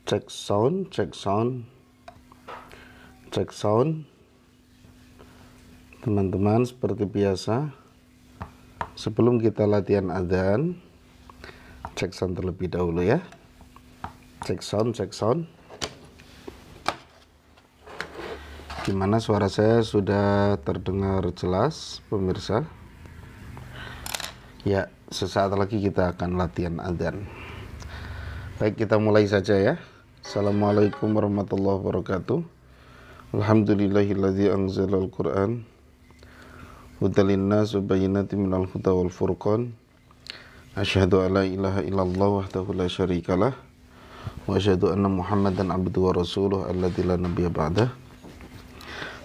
Cek sound, cek sound, cek sound. Teman-teman, seperti biasa, sebelum kita latihan adzan, cek sound terlebih dahulu ya. Cek sound, cek sound. Gimana suara saya sudah terdengar jelas, pemirsa? Ya, sesaat lagi kita akan latihan adzan. Baik, kita mulai saja ya. Assalamualaikum warahmatullahi wabarakatuh. Alhamdulillahilladzi anzalal Qur'an hudal linnas wa bayyinatin minal huda wal furqan. Asyhadu an la ilaha illallah wahdahu la syarikalah wa asyhadu anna Muhammadan abduhu wa rasuluh alladzi la nabiyya ba'dah.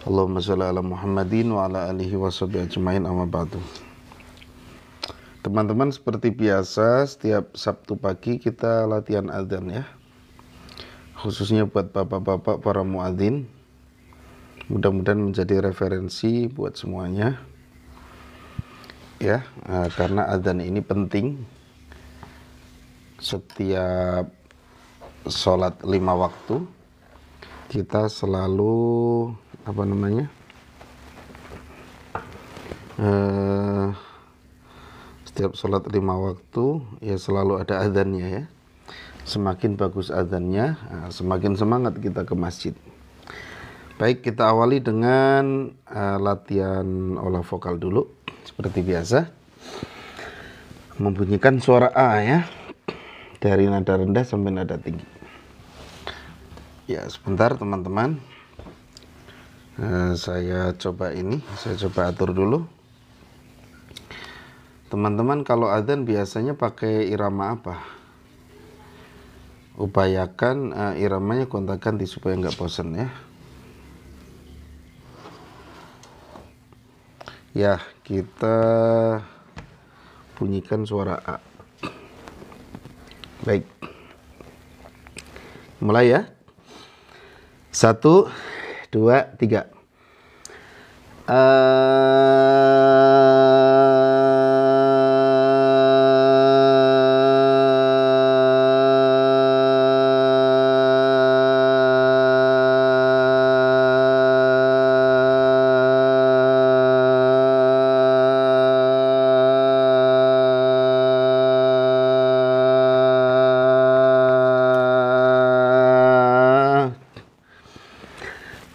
Allahumma shalli ala Muhammadin wa ala alihi wa sahbihi ajmain, amma ba'du. Teman-teman, seperti biasa setiap Sabtu pagi kita latihan adzan ya. Khususnya buat bapak-bapak para muadzin. Mudah-mudahan menjadi referensi buat semuanya. Ya, karena adzan ini penting. Setiap sholat 5 waktu kita selalu setiap sholat 5 waktu ya selalu ada adzannya ya. Semakin bagus adzannya, semakin semangat kita ke masjid. Baik, kita awali dengan latihan olah vokal dulu. Seperti biasa, membunyikan suara A ya, dari nada rendah sampai nada tinggi. Ya, sebentar teman-teman. Saya coba atur dulu. Teman-teman, kalau adzan biasanya pakai irama apa? Upayakan iramanya gonta-ganti supaya nggak bosan ya. Ya, kita bunyikan suara A. Baik, mulai ya. 1, 2, 3.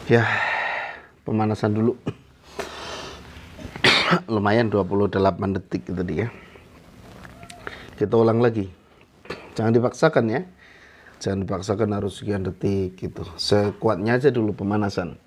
Ya, pemanasan dulu. Lumayan 28 detik itu dia. Kita ulang lagi. Jangan dipaksakan ya. Jangan dipaksakan harus sekian detik gitu. Sekuatnya aja dulu pemanasan.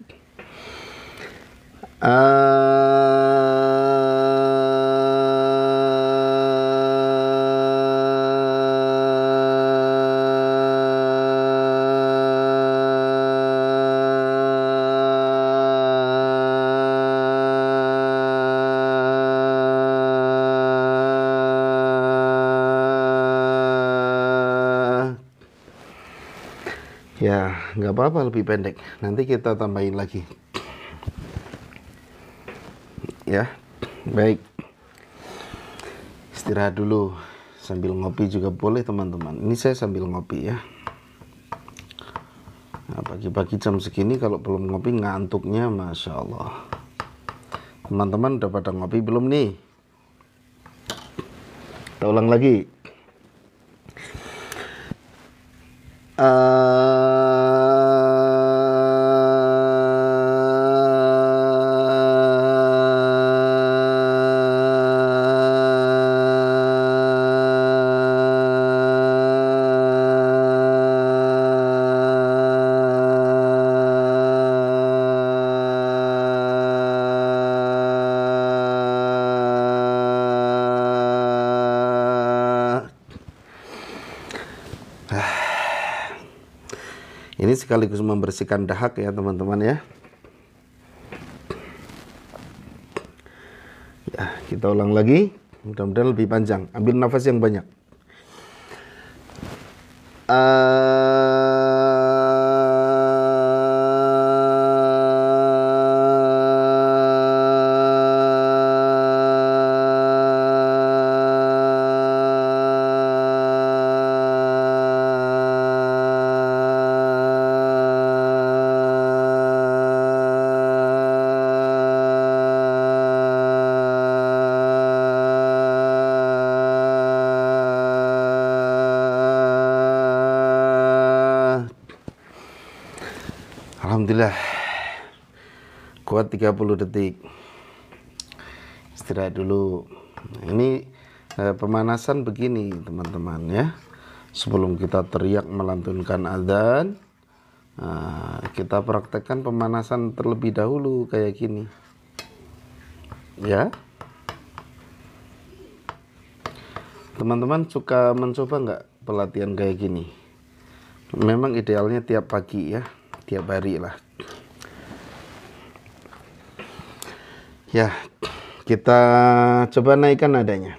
Ya, nggak apa-apa lebih pendek. Nanti kita tambahin lagi. Ya, baik. Istirahat dulu. Sambil ngopi juga boleh teman-teman. Ini saya sambil ngopi ya. Nah, pagi-pagi jam segini kalau belum ngopi ngantuknya Masya Allah. Teman-teman udah pada ngopi belum nih? Kita ulang lagi. Ini sekaligus membersihkan dahak ya teman-teman ya. Ya, kita ulang lagi. Mudah-mudahan lebih panjang. Ambil nafas yang banyak. Alhamdulillah. Kuat 30 detik. Istirahat dulu. Ini pemanasan begini teman-teman ya. Sebelum kita teriak melantunkan adzan, kita praktekkan pemanasan terlebih dahulu kayak gini. Ya. Teman-teman suka mencoba nggak pelatihan kayak gini? Memang idealnya tiap pagi ya, tiap hari lah. Ya, kita coba naikkan nadanya.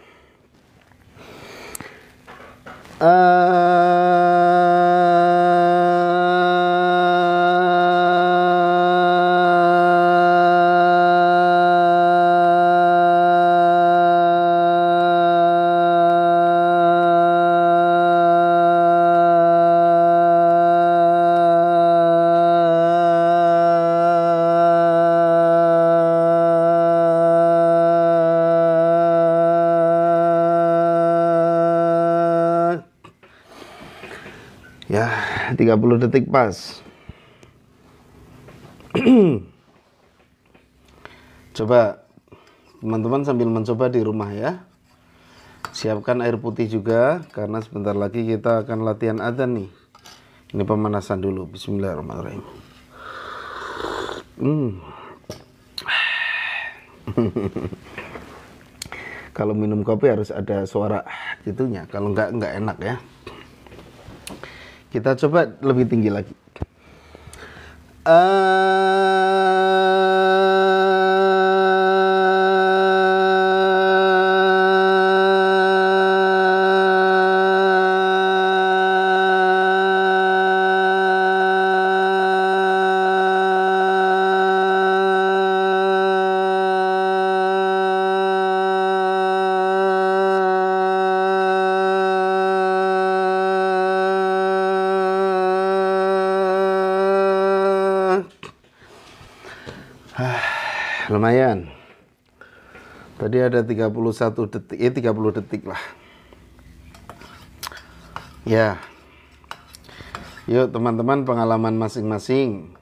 Ya, 30 detik pas. Coba teman-teman sambil mencoba di rumah ya. Siapkan air putih juga karena sebentar lagi kita akan latihan adzan nih. Ini pemanasan dulu. Bismillahirrahmanirrahim. Kalau minum kopi harus ada suara gitunya. Kalau enggak enak ya. Kita coba lebih tinggi lagi. Lumayan. Tadi ada 31 detik, 30 detik lah. Ya. Yuk teman-teman, pengalaman masing-masing.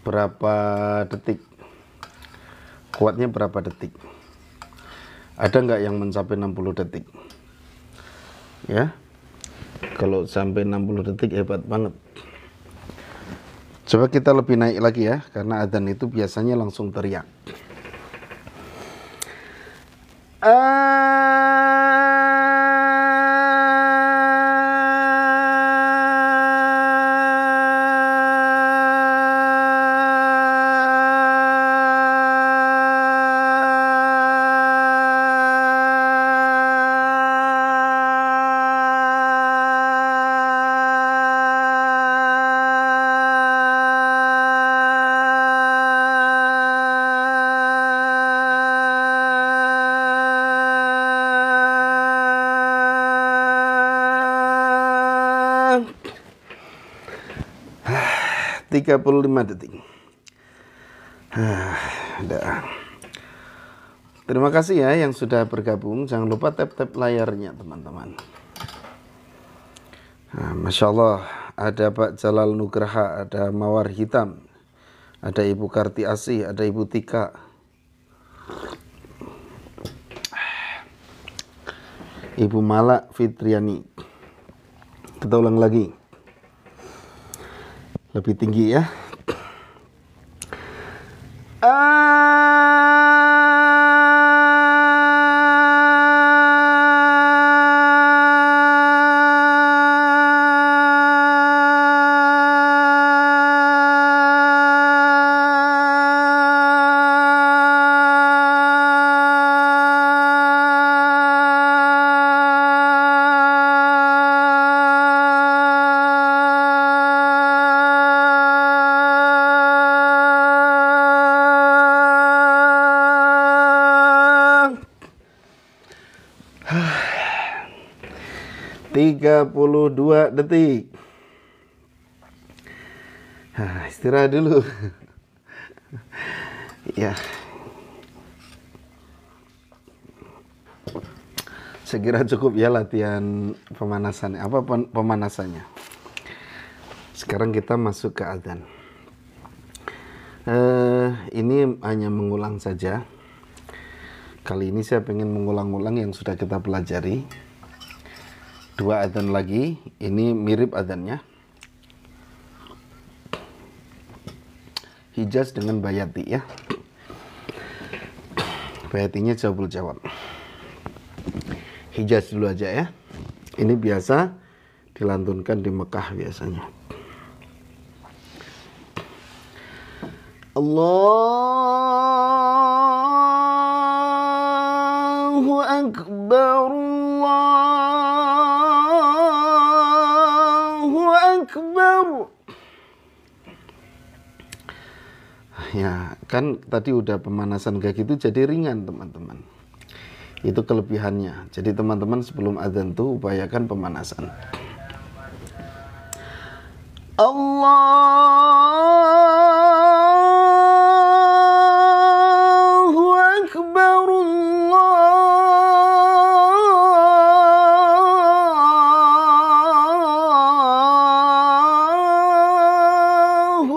Berapa detik? Kuatnya berapa detik? Ada nggak yang mencapai 60 detik? Ya. Kalau sampai 60 detik hebat banget. Coba kita lebih naik lagi ya, karena adzan itu biasanya langsung teriak. Tiga 35 detik. Udah. Terima kasih ya yang sudah bergabung. Jangan lupa tap-tap layarnya teman-teman. Masya Allah, ada Pak Jalal Nugraha, ada Mawar Hitam, ada Ibu Karti Asih, ada Ibu Tika, Ibu Mala Fitriani. Kita ulang lagi. Lebih tinggi ya. Tiga 32 detik. Istirahat dulu. Ya. Saya kira cukup ya latihan pemanasan. Apa pemanasannya? Sekarang kita masuk ke adzan. Ini hanya mengulang saja. Kali ini saya ingin mengulang-ulang yang sudah kita pelajari. 2 adzan lagi, ini mirip adzannya. Hijaz dengan bayati ya. Bayatinya jawabul jawab. Hijaz dulu aja ya. Ini biasa dilantunkan di Mekah biasanya. Allahu Akbar, Allahu Akbar. Ya, kan tadi udah pemanasan kayak gitu jadi ringan teman-teman. Itu kelebihannya. Jadi teman-teman sebelum adzan tuh upayakan pemanasan. Allahu Akbar, Allahu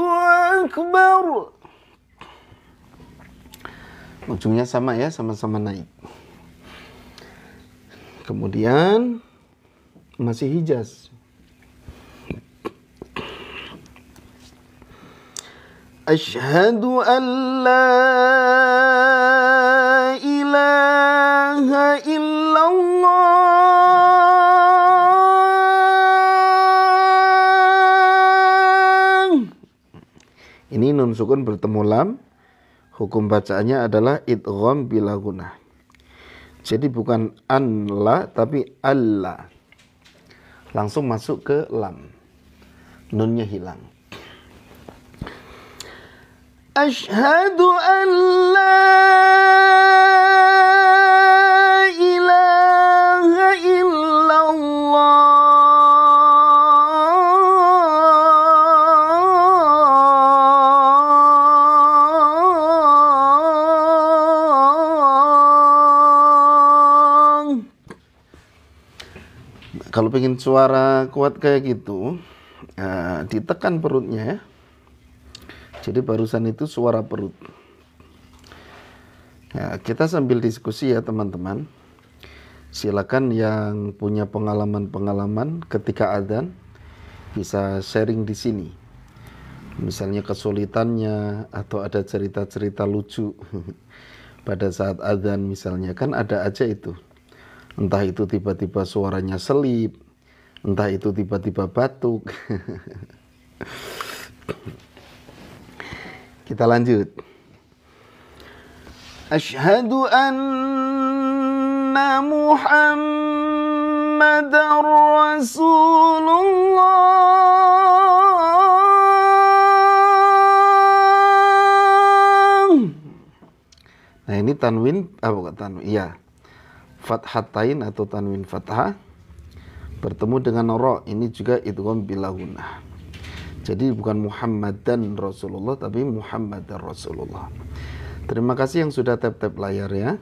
Akbar. Ujungnya sama ya, sama-sama naik. Kemudian masih hijaz. Asyhadu an la ilaha illallah. Ini nun sukun bertemu lam. Hukum bacaannya adalah idgham bila gunnah. Jadi bukan an la tapi alla. Langsung masuk ke lam. Nunnya hilang. Asyhadu an la ilaha illallah. Kalau pengen suara kuat kayak gitu, ditekan perutnya ya. Jadi barusan itu suara perut. Ya, kita sambil diskusi ya teman-teman. Silakan yang punya pengalaman-pengalaman ketika adzan bisa sharing di sini. Misalnya kesulitannya atau ada cerita-cerita lucu pada saat adzan misalnya, kan ada aja itu. Entah itu tiba-tiba suaranya selip, entah itu tiba-tiba batuk. Kita lanjut. Asyhadu anna Muhammadar Rasulullah. Nah, ini tanwin bukan tanwin, iya. Fathatain atau tanwin fathah bertemu dengan ra, ini juga idgham bila gunnah. Jadi bukan Muhammadan Rasulullah tapi Muhammadar Rasulullah. Terima kasih yang sudah tap-tap layar ya.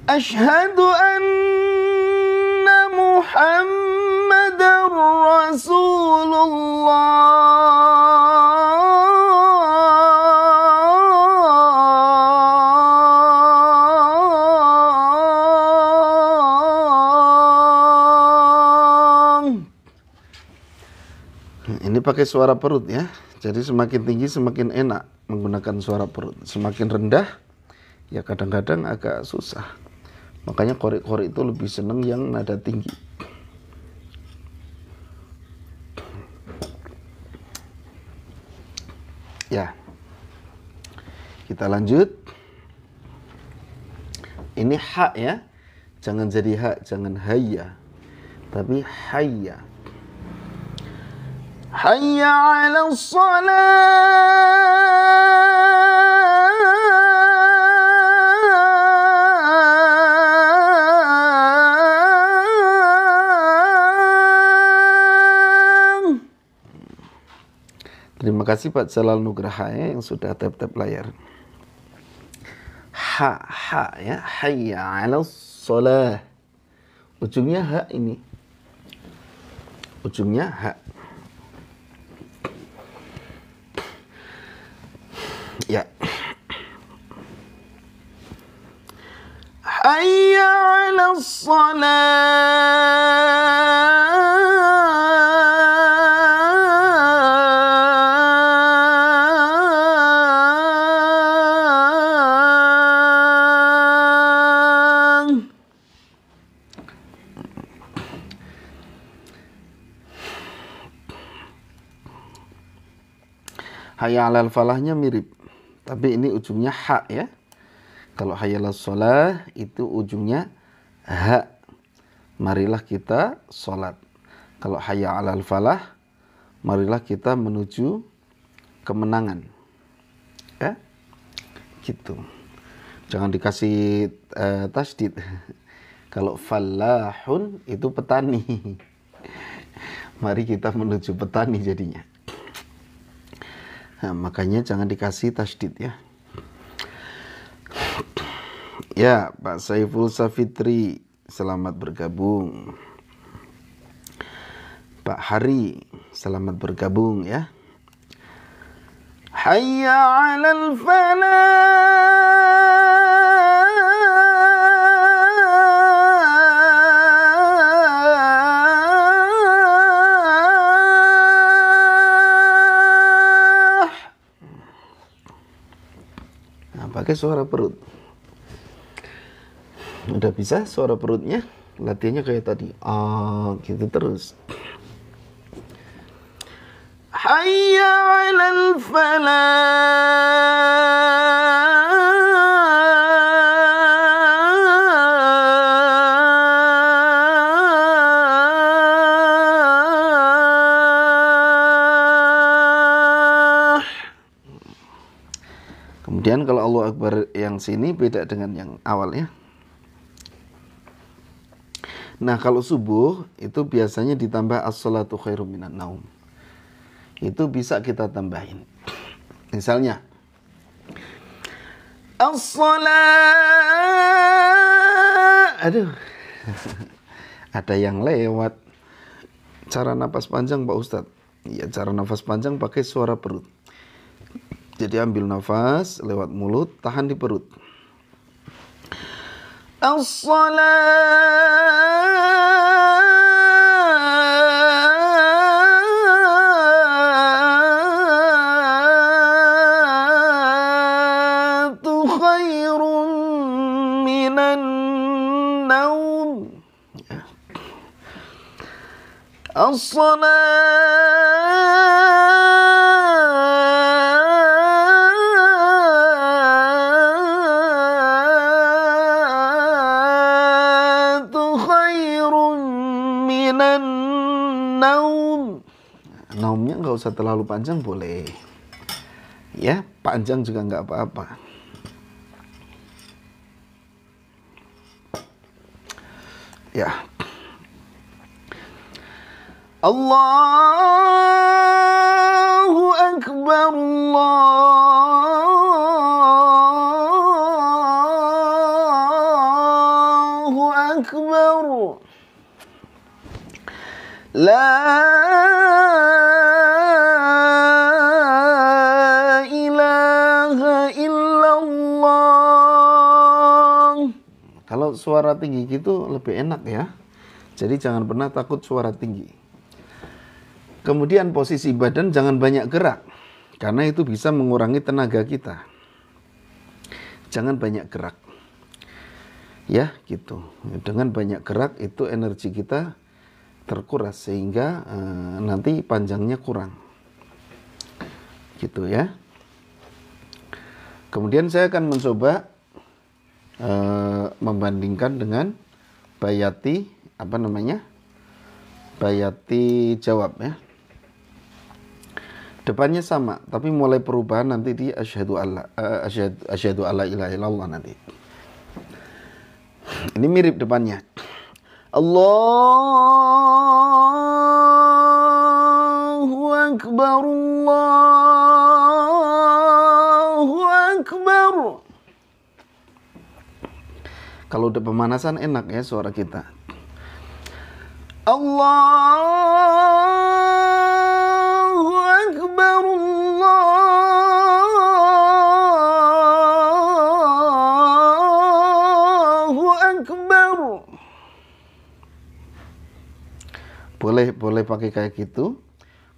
Asyhadu anna Muhammadar Rasulullah. Ini pakai suara perut ya. Jadi semakin tinggi semakin enak menggunakan suara perut. Semakin rendah ya kadang-kadang agak susah. Makanya qori-qori itu lebih senang yang nada tinggi. Ya. Kita lanjut. Ini ha ya. Jangan jadi ha, jangan hayya. Tapi hayya. Hayya 'ala shalah. Terima kasih Pak Jalal Nugraha ya, yang sudah tap-tap layar. Ha ya, hayya 'ala shalah. Ujungnya ha ini. Ujungnya ha. Ya. Hayya 'alas shalah. Hayya 'alal falahnya mirip, tapi ini ujungnya ha ya. Kalau hayya 'alas shalah itu ujungnya ha. Marilah kita sholat. Kalau hayya 'alal falah, marilah kita menuju kemenangan. Ya, gitu. Jangan dikasih tasdid. Kalau falahun itu petani. Mari kita menuju petani jadinya. Nah, makanya jangan dikasih tasdid ya. Ya, Pak Saiful Safitri, selamat bergabung. Pak Hari, selamat bergabung ya. Hayya 'alal falah. Pakai suara perut. Udah bisa suara perutnya? Latihannya kayak tadi. Gitu terus. Hayya 'alal falah. Kemudian kalau Allahu Akbar yang sini beda dengan yang awal ya. Nah, kalau subuh itu biasanya ditambah as-shalatu khairum minan naum. Itu bisa kita tambahin. Misalnya as-shalat. Aduh. Ada yang lewat. Cara nafas panjang Pak Ustadz. Iya, cara nafas panjang pakai suara perut. Jadi ambil nafas lewat mulut, tahan di perut. As-salatu khairun minan naum. Naumnya nggak usah terlalu panjang, boleh ya, panjang juga nggak apa-apa ya. Allahu Akbar, Allahu Akbar. La ilaha illallah. Kalau suara tinggi gitu lebih enak ya. Jadi jangan pernah takut suara tinggi. Kemudian posisi badan jangan banyak gerak, karena itu bisa mengurangi tenaga kita. Jangan banyak gerak. Ya, gitu. Dengan banyak gerak itu energi kita terkuras sehingga nanti panjangnya kurang. Gitu ya. Kemudian saya akan mencoba membandingkan dengan Bayati, Bayati jawab ya. Depannya sama, tapi mulai perubahan nanti di asyhadu alla ilaha illallah nanti. Ini mirip depannya. Allahu Akbar, Allahu Akbar. Kalau udah pemanasan enak ya suara kita. Allahu Akbar, Allahu Akbar. Boleh pakai kayak gitu.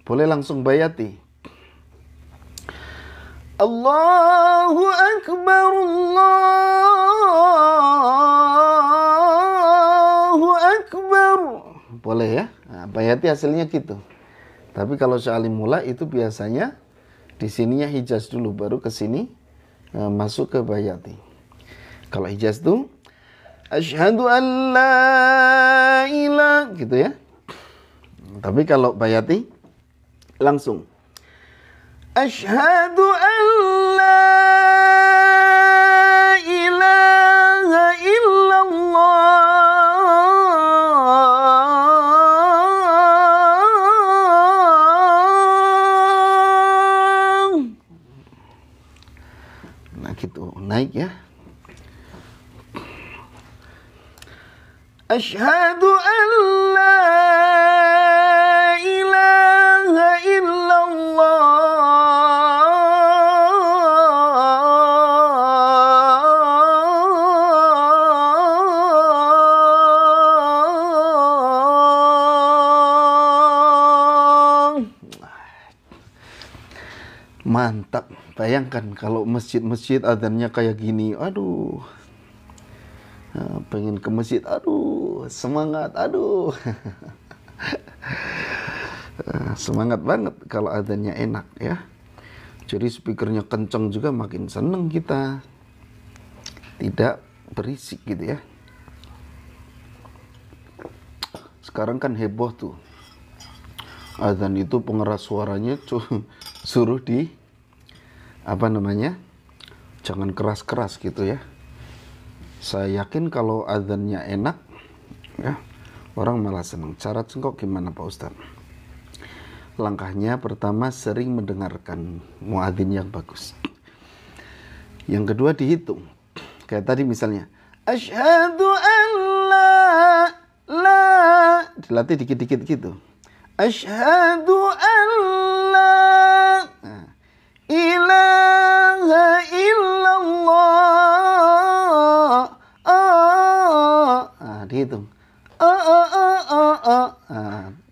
Boleh langsung bayati. Allahu Akbar, Allahu Akbar. Boleh ya. Nah, bayati hasilnya gitu. Tapi kalau Sya'ali mula itu biasanya di sininya hijaz dulu, baru ke sini masuk ke bayati. Kalau hijaz tuh asyhadu an la ilaha gitu ya. Tapi kalau bayati langsung asyhadu an la ilaha illallah. Nah gitu, naik ya. Asyhadu an la ilaha illallah. Mantap. Bayangkan kalau masjid-masjid adzannya kayak gini. Aduh. Pengen ke masjid, aduh, semangat, aduh. Semangat banget kalau adzannya enak ya. Jadi speakernya kenceng juga makin seneng kita. Tidak berisik gitu ya. Sekarang kan heboh tuh. Adzan itu pengeras suaranya suruh di jangan keras-keras gitu ya. Saya yakin kalau adzannya enak, ya orang malah senang. Cara cengkok gimana Pak Ustadz? Langkahnya pertama sering mendengarkan muadzin yang bagus. Yang kedua dihitung. Kayak tadi misalnya, asyhadu an la, dilatih dikit-dikit gitu. Asyhadu an la ilaha illallah. Dihitung.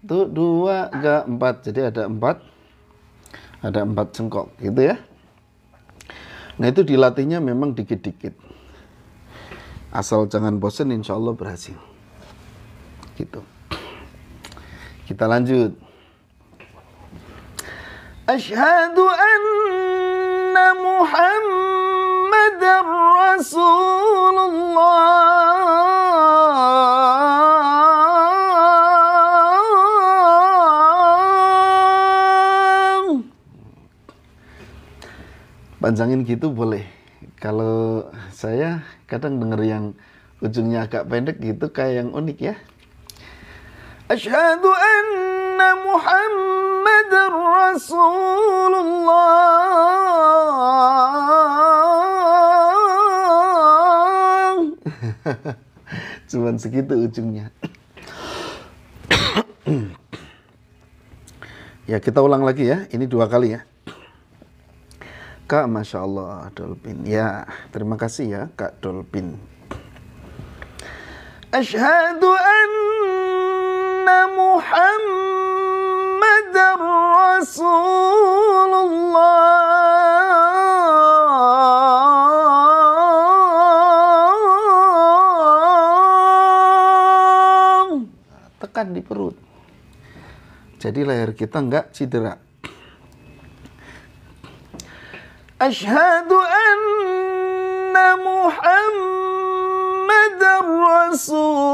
Itu 2, 3, 4. Jadi ada 4 cengkok gitu ya. Nah itu dilatihnya memang dikit-dikit. Asal jangan bosan, insya Allah berhasil. Gitu. Kita lanjut. Asyhadu anna Muhammadar Rasulullah. Panjangin gitu boleh. Kalau saya kadang denger yang ujungnya agak pendek gitu kayak yang unik ya. Asyhadu anna Muhammadar Rasulullah. Cuman segitu ujungnya. Ya kita ulang lagi ya. Ini 2 kali ya. Kak, Masya Allah, Dolphin. Ya, terima kasih ya, Kak Dolphin. Asyhadu anna Muhammadar Rasulullah. Tekan di perut. Jadi leher kita enggak cedera. Asyhadu anna Muhammadar Rasulullah.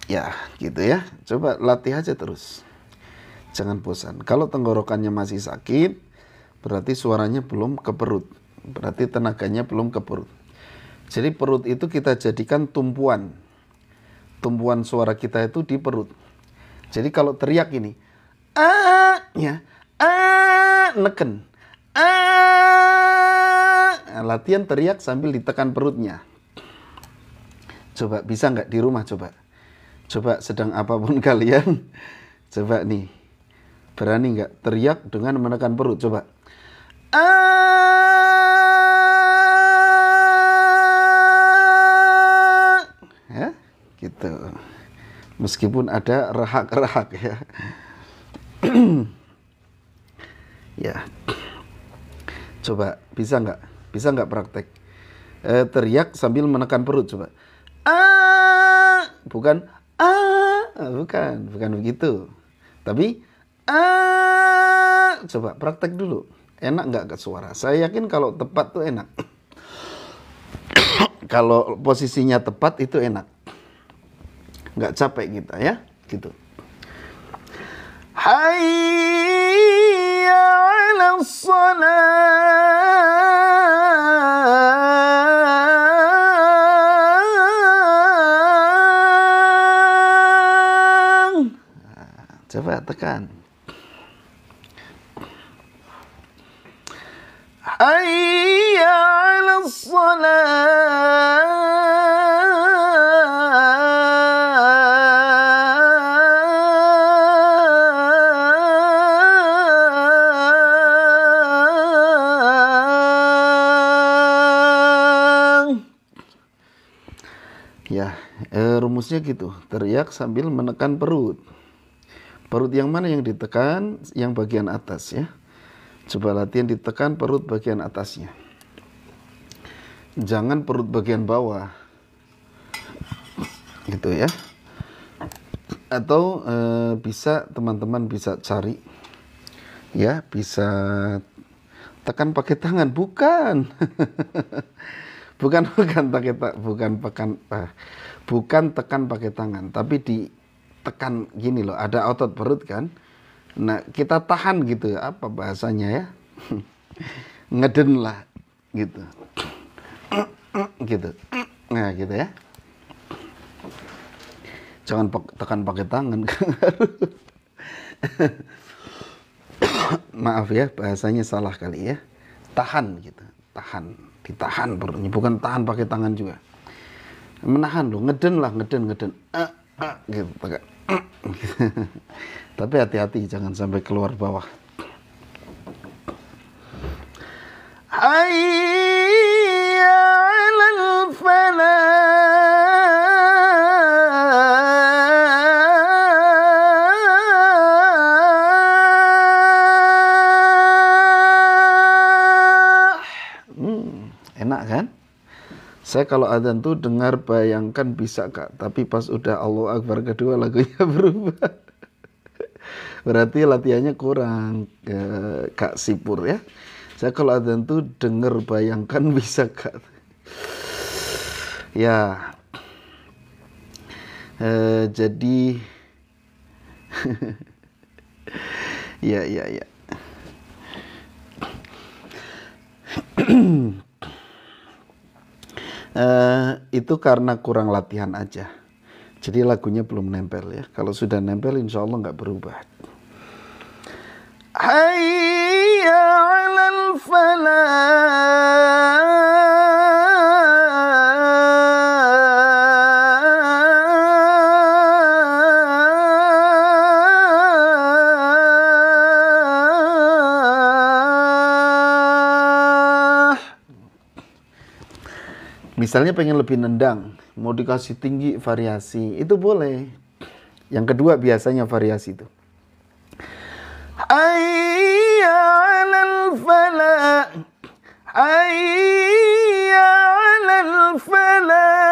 Ya, gitu ya. Coba latih aja terus. Jangan bosan. Kalau tenggorokannya masih sakit, berarti suaranya belum ke perut. Berarti tenaganya belum ke perut. Jadi perut itu kita jadikan tumpuan. Tumpuan suara kita itu di perut. Jadi kalau teriak ini, neken. Latihan teriak sambil ditekan perutnya. Coba, bisa nggak di rumah? Coba sedang apapun kalian, coba nih, berani nggak teriak dengan menekan perut? Coba. Ya, gitu. Meskipun ada rehak-rehak ya. Ya. Coba, bisa nggak praktek? Teriak sambil menekan perut, coba. Bukan bukan begitu. Tapi coba praktek dulu. Enak nggak ke suara? Saya yakin kalau tepat tuh enak. Kalau posisinya tepat itu enak. Nggak capek kita ya, gitu. Hayya 'alas shalah. Coba tekan. Hayya 'alas shalah. Ya, rumusnya gitu. Teriak sambil menekan perut. Perut yang mana yang ditekan? Yang bagian atas ya. Coba latihan ditekan perut bagian atasnya. Jangan perut bagian bawah. Gitu ya. Atau bisa teman-teman bisa cari. Ya, bisa tekan pakai tangan, bukan. bukan tekan pakai tangan, tapi ditekan gini loh, ada otot perut kan. Nah, kita tahan gitu, apa bahasanya ya? Ngeden lah gitu. Gitu. Nah, gitu ya. Jangan tekan pakai tangan. Maaf ya, bahasanya salah kali ya. Tahan gitu. Tahan, ditahan perutnya, bukan tahan pakai tangan juga. Menahan loh, ngeden lah, ngeden. Gitu, pakai. Tapi hati-hati jangan sampai keluar bawah. Hayya 'alal falah. Enak kan? Saya kalau adzan tuh dengar bayangkan bisa Kak, tapi pas udah Allahu Akbar kedua lagunya berubah. Berarti latihannya kurang, Kak Sipur ya. Saya kalau adzan tuh dengar bayangkan bisa Kak. Ya. Jadi ya. Itu karena kurang latihan aja. Jadi lagunya belum nempel ya. Kalau sudah nempel insya Allah nggak berubah. Hayya 'alal falah. Misalnya pengen lebih nendang, mau dikasih tinggi variasi, itu boleh. Yang kedua biasanya variasi itu. Hayya 'alal falah. Hayya 'alal falah.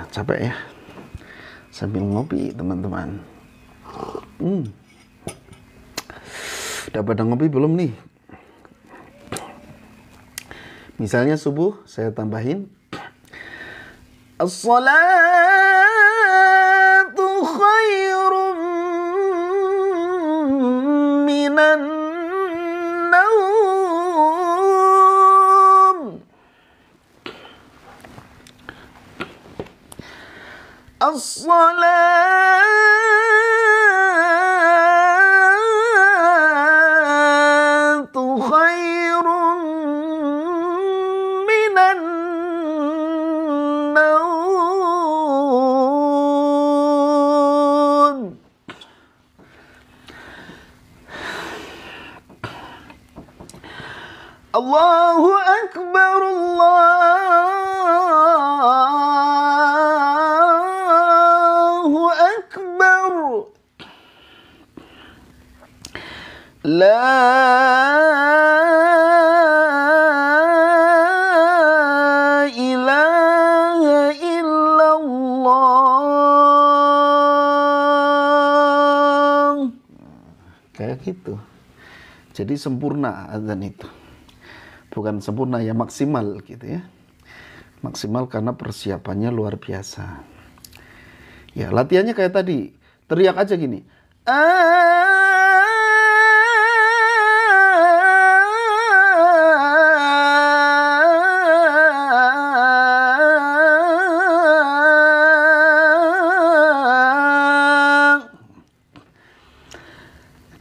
Capek ya, sambil ngopi teman-teman. Udah pada ngopi belum nih? Misalnya subuh saya tambahin as-salatu khairum As-salatu khairun minan naum. Allahu Akbar, Allahu Akbar. La ilaha illallah. Kayak gitu. Jadi sempurna azan itu. Bukan sempurna ya, maksimal gitu ya. Maksimal karena persiapannya luar biasa. Ya, latihannya kayak tadi. Teriak aja gini.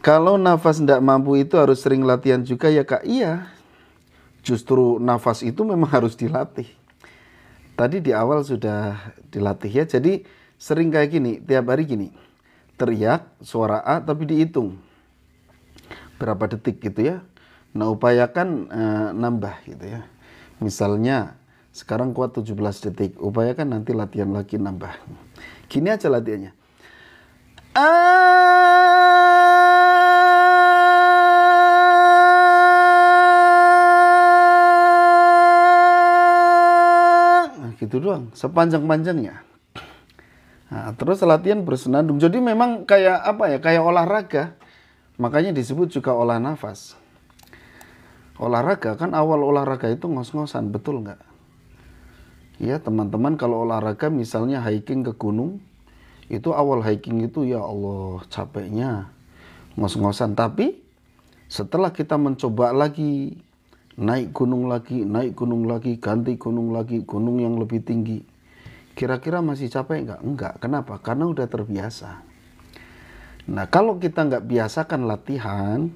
Kalau nafas tidak mampu itu harus sering latihan juga ya Kak. Iya. Justru nafas itu memang harus dilatih. Tadi di awal sudah dilatih ya. Jadi sering kayak gini, tiap hari gini. Teriak suara A tapi dihitung. Berapa detik gitu ya. Nah, upayakan nambah gitu ya. Misalnya sekarang kuat 17 detik. Upayakan nanti latihan lagi nambah. Gini aja latihannya. Gitu doang, sepanjang-panjangnya. Nah, terus latihan bersenandung. Jadi memang kayak apa ya? Kayak olahraga. Makanya disebut juga olah nafas. Olahraga kan awal olahraga itu ngos-ngosan, betul nggak? Ya teman-teman, kalau olahraga misalnya hiking ke gunung, itu awal hiking itu ya Allah capeknya, ngos-ngosan. Tapi setelah kita mencoba lagi, naik gunung lagi, ganti gunung lagi, gunung yang lebih tinggi. Kira-kira masih capek nggak? Enggak. Kenapa? Karena udah terbiasa. Nah, kalau kita nggak biasakan latihan,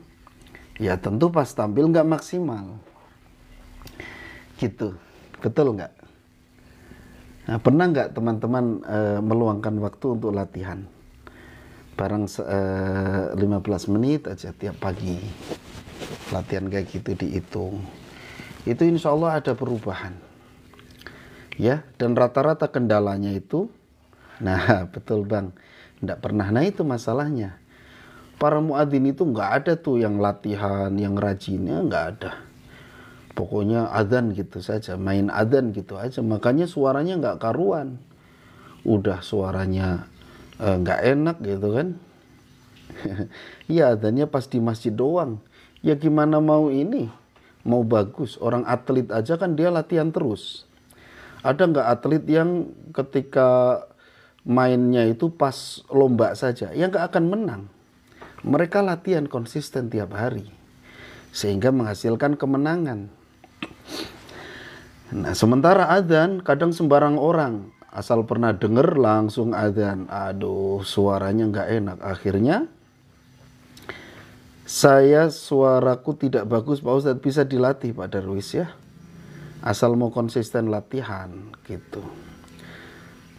ya tentu pas tampil nggak maksimal. Gitu. Betul nggak? Nah, pernah nggak teman-teman meluangkan waktu untuk latihan? Barang 15 menit aja tiap pagi. Latihan kayak gitu dihitung, itu insya Allah ada perubahan ya. Dan rata-rata kendalanya itu, nah betul bang, nggak pernah. Nah itu masalahnya, para muadzin itu nggak ada tuh yang latihan, yang rajinnya nggak ada. Pokoknya adzan gitu saja, main adzan gitu aja. Makanya suaranya nggak karuan, udah suaranya nggak enak gitu kan. Iya, adzannya pas di masjid doang. Ya gimana mau ini, mau bagus. Orang atlet aja kan dia latihan terus. Ada nggak atlet yang ketika mainnya itu pas lomba saja, ya nggak akan menang. Mereka latihan konsisten tiap hari, sehingga menghasilkan kemenangan. Nah sementara adzan kadang sembarang orang, asal pernah denger langsung adzan. Aduh suaranya nggak enak. Akhirnya saya suaraku tidak bagus Pak Ustadz, bisa dilatih Pak Darwis ya. Asal mau konsisten latihan gitu.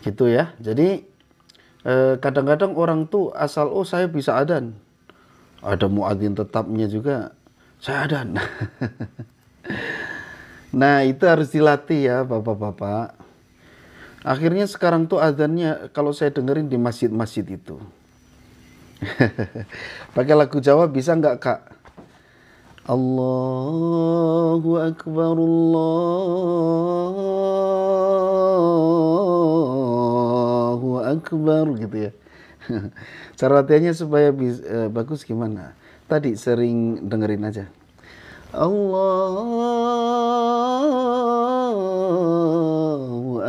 Gitu ya. Jadi kadang-kadang orang tuh asal saya bisa adzan. Ada muadzin tetapnya juga, saya adzan. Nah itu harus dilatih ya bapak-bapak. Akhirnya sekarang tuh adzannya kalau saya dengerin di masjid-masjid itu. Pakai lagu Jawa bisa nggak kak? Allahu Akbar, Allahu Akbar gitu ya. Cara latihannya supaya bagus gimana? Tadi sering dengerin aja. Allahu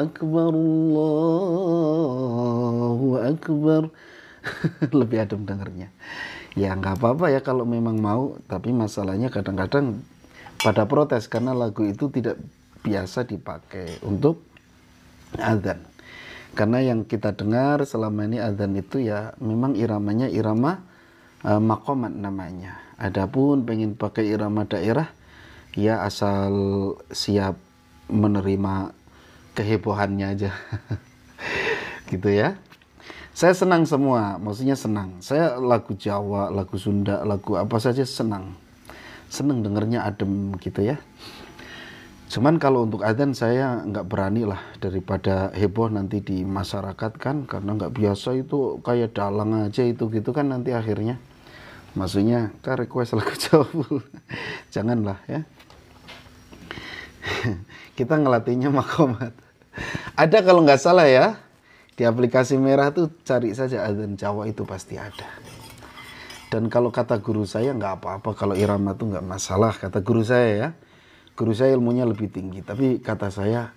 Akbar, Allahu Akbar. Lebih adem dengernya. Ya nggak apa-apa ya kalau memang mau, tapi masalahnya kadang-kadang pada protes karena lagu itu tidak biasa dipakai untuk adzan. Karena yang kita dengar selama ini adzan itu ya memang iramanya irama maqamat namanya. Adapun pengen pakai irama daerah, ya asal siap menerima kehebohannya aja. Gitu ya. Saya senang semua, maksudnya senang. Saya lagu Jawa, lagu Sunda, lagu apa saja senang. Senang dengernya adem gitu ya. Cuman kalau untuk adzan saya nggak berani lah, daripada heboh nanti di masyarakat kan, karena nggak biasa itu kayak dalang aja itu gitu kan nanti akhirnya. Maksudnya kan request lagu Jawa. Janganlah ya. Kita ngelatihnya maqamat. Ada kalau nggak salah ya, di aplikasi merah tuh cari saja adzan Jawa itu pasti ada. Dan kalau kata guru saya nggak apa-apa kalau irama tuh nggak masalah, kata guru saya ya. Guru saya ilmunya lebih tinggi, tapi kata saya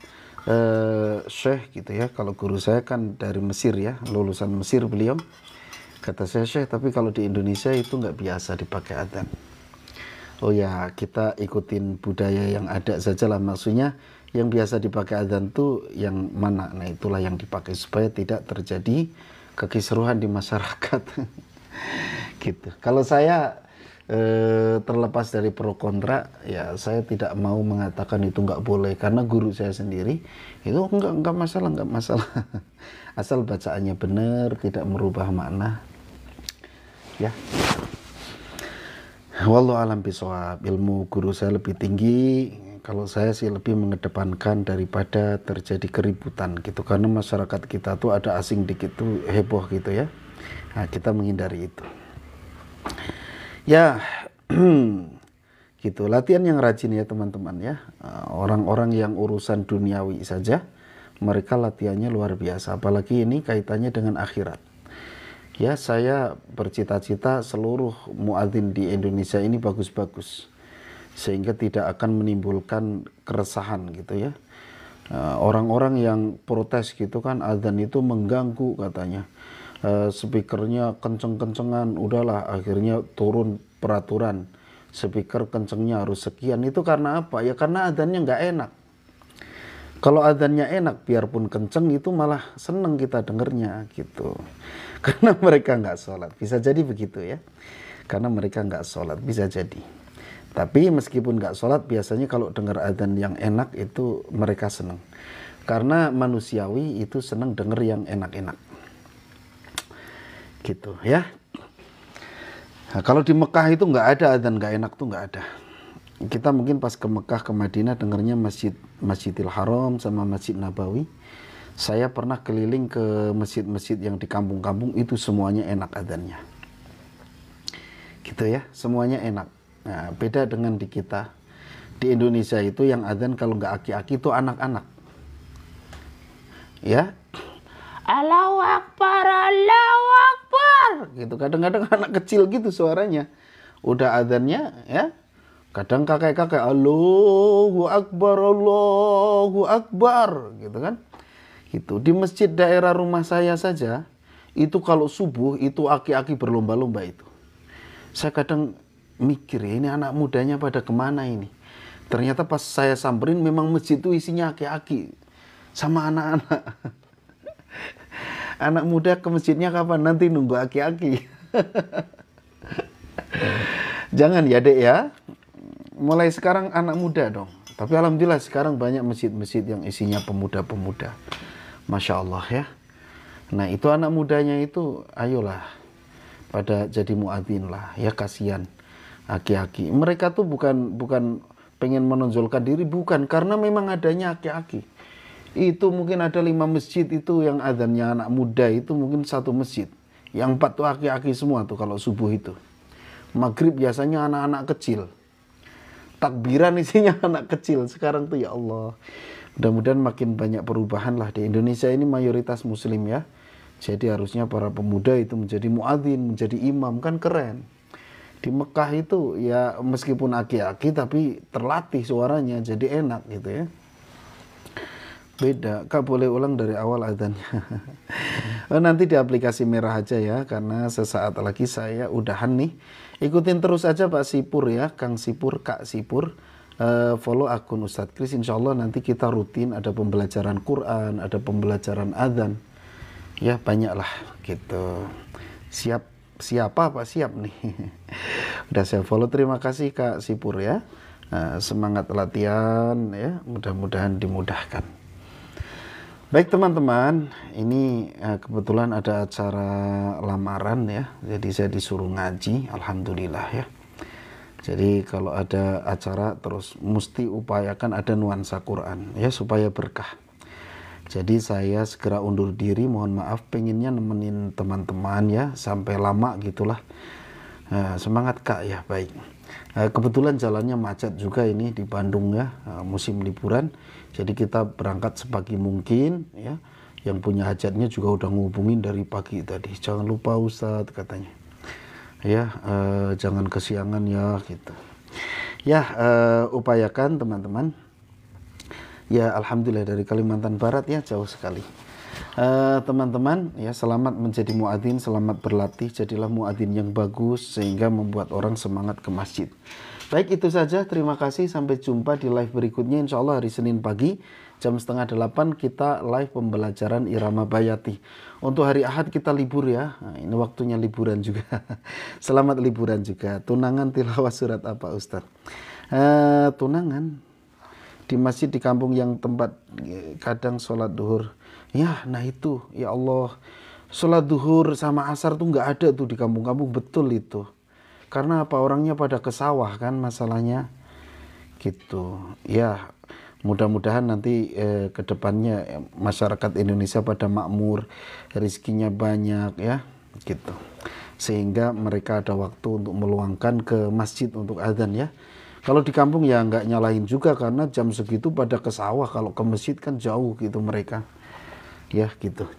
Syekh gitu ya, kalau guru saya kan dari Mesir ya, lulusan Mesir beliau. Kata saya, Syekh, tapi kalau di Indonesia itu nggak biasa dipakai adzan. Oh ya, kita ikutin budaya yang ada saja lah, maksudnya yang biasa dipakai adzan tuh yang mana? Nah itulah yang dipakai supaya tidak terjadi kekisruhan di masyarakat. Gitu. Kalau saya terlepas dari pro kontra, ya saya tidak mau mengatakan itu nggak boleh, karena guru saya sendiri itu nggak masalah, nggak masalah. Asal bacaannya benar, tidak merubah makna. Ya. Wallahu alam bisawab. Ilmu guru saya lebih tinggi. Kalau saya sih lebih mengedepankan daripada terjadi keributan gitu, karena masyarakat kita tuh ada asing dikit tuh heboh gitu ya. Nah, kita menghindari itu. Ya, gitu. Latihan yang rajin ya teman-teman ya. Orang-orang yang urusan duniawi saja, mereka latihannya luar biasa. Apalagi ini kaitannya dengan akhirat. Ya, saya bercita-cita seluruh muadzin di Indonesia ini bagus-bagus, sehingga tidak akan menimbulkan keresahan gitu ya. Orang-orang yang protes gitu kan, adzan itu mengganggu katanya. Speakernya kenceng-kencengan, udahlah akhirnya turun peraturan. Speaker kencengnya harus sekian. Itu karena apa? Ya karena adzannya nggak enak. Kalau adzannya enak, biarpun kenceng itu malah seneng kita dengernya gitu. Karena mereka nggak sholat. Bisa jadi begitu ya. Karena mereka nggak sholat, bisa jadi. Tapi meskipun nggak sholat, biasanya kalau dengar adzan yang enak itu mereka seneng. Karena manusiawi itu seneng denger yang enak-enak. Gitu ya. Nah, kalau di Mekah itu nggak ada adzan nggak enak tuh nggak ada. Kita mungkin pas ke Mekah, ke Madinah dengarnya Masjidil Haram sama Masjid Nabawi. Saya pernah keliling ke masjid-masjid yang di kampung-kampung, itu semuanya enak adzannya. Gitu ya, semuanya enak. Nah, beda dengan di kita. Di Indonesia itu yang adzan kalau nggak aki-aki itu anak-anak. Ya. Allahu Akbar, Allahu Akbar. Gitu, kadang-kadang anak kecil gitu suaranya. Udah adzannya ya. Kadang kakek-kakek Allahu Akbar, Allahu Akbar, gitu kan. Gitu. Di masjid daerah rumah saya saja, itu kalau subuh itu aki-aki berlomba-lomba itu. Saya kadang mikir ya, ini anak mudanya pada kemana ini. Ternyata pas saya samperin memang masjid itu isinya aki-aki sama anak-anak. Anak muda ke masjidnya kapan? Nanti nunggu aki-aki. Jangan ya dek ya. Mulai sekarang anak muda dong. Tapi alhamdulillah sekarang banyak masjid-masjid yang isinya pemuda-pemuda. Masya Allah ya. Nah itu anak mudanya itu, ayolah pada jadi muadzin lah. Ya kasihan aki-aki. Mereka tuh bukan pengen menonjolkan diri, bukan. Karena memang adanya aki-aki. Itu mungkin ada 5 masjid itu yang adzannya anak muda itu mungkin 1 masjid. Yang 4 tuh aki-aki semua tuh kalau subuh itu. Maghrib biasanya anak-anak kecil. Takbiran isinya anak kecil. Sekarang tuh ya Allah, mudah-mudahan makin banyak perubahan lah. Di Indonesia ini mayoritas muslim ya, jadi harusnya para pemuda itu menjadi muadzin, menjadi imam, kan keren. Di Mekah itu ya meskipun aki-aki tapi terlatih suaranya, jadi enak gitu ya. Beda. Kak boleh ulang dari awal adzannya. Nanti di aplikasi merah aja ya, karena sesaat lagi saya udahan nih. Ikutin terus aja Pak Sipur ya, Kang Sipur, Kak Sipur. follow akun Ustadz Kris. Insya Allah nanti kita rutin ada pembelajaran Quran, ada pembelajaran adzan, ya banyak lah gitu. Siapa Pak siap nih. Udah saya follow. Terima kasih Kak Sipur ya. Semangat latihan ya, mudah-mudahan dimudahkan. Baik teman-teman, ini kebetulan ada acara lamaran ya, jadi saya disuruh ngaji, alhamdulillah ya. Jadi kalau ada acara terus mesti upayakan ada nuansa Quran ya supaya berkah. Jadi saya segera undur diri, mohon maaf, pengennya nemenin teman-teman ya sampai lama gitulah. Semangat Kak ya, baik. Kebetulan jalannya macet juga ini di Bandung ya, musim liburan. Jadi kita berangkat sepagi mungkin ya. Yang punya hajatnya juga udah ngubungin dari pagi tadi. Jangan lupa Ustadz katanya. Ya, jangan kesiangan ya gitu. Ya, upayakan teman-teman. Ya, alhamdulillah dari Kalimantan Barat ya, jauh sekali. Teman-teman ya, selamat menjadi muadzin, selamat berlatih, jadilah muadzin yang bagus sehingga membuat orang semangat ke masjid. Baik, itu saja, terima kasih, sampai jumpa di live berikutnya. Insya Allah hari Senin pagi jam 7:30 kita live pembelajaran Irama Bayati. Untuk hari Ahad kita libur ya, nah, ini waktunya liburan juga. Selamat liburan juga. Tunangan tilawah surat apa Ustadz? Tunangan di masjid di kampung yang tempat kadang sholat duhur. Ya, nah itu, ya Allah, sholat duhur sama asar tuh nggak ada tuh di kampung-kampung, betul itu. Karena apa, orangnya pada ke sawah kan masalahnya, gitu. Ya, mudah-mudahan nanti ke depannya masyarakat Indonesia pada makmur, rezekinya banyak ya, gitu. Sehingga mereka ada waktu untuk meluangkan ke masjid untuk adzan ya. Kalau di kampung ya nggak nyalahin juga karena jam segitu pada ke sawah, kalau ke masjid kan jauh gitu mereka. Ya gitu.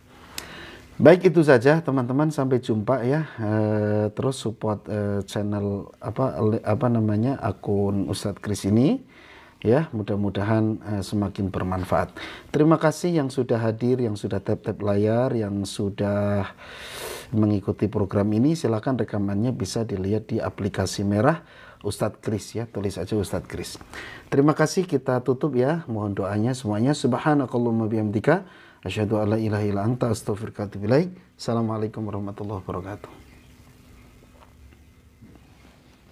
Baik, itu saja teman-teman, sampai jumpa ya. Terus support channel apa namanya akun Ustadz Kris ini ya, mudah-mudahan semakin bermanfaat. Terima kasih yang sudah hadir, yang sudah tap-tap layar, yang sudah mengikuti program ini. Silakan rekamannya bisa dilihat di aplikasi merah Ustadz Kris ya, tulis aja Ustadz Kris. Terima kasih, kita tutup ya, mohon doanya semuanya. Subhanakallahumma bihamdika asyhadu alla ilaha illa anta astaghfiruka wa atubu ilaik. Assalamualaikum warahmatullahi wabarakatuh.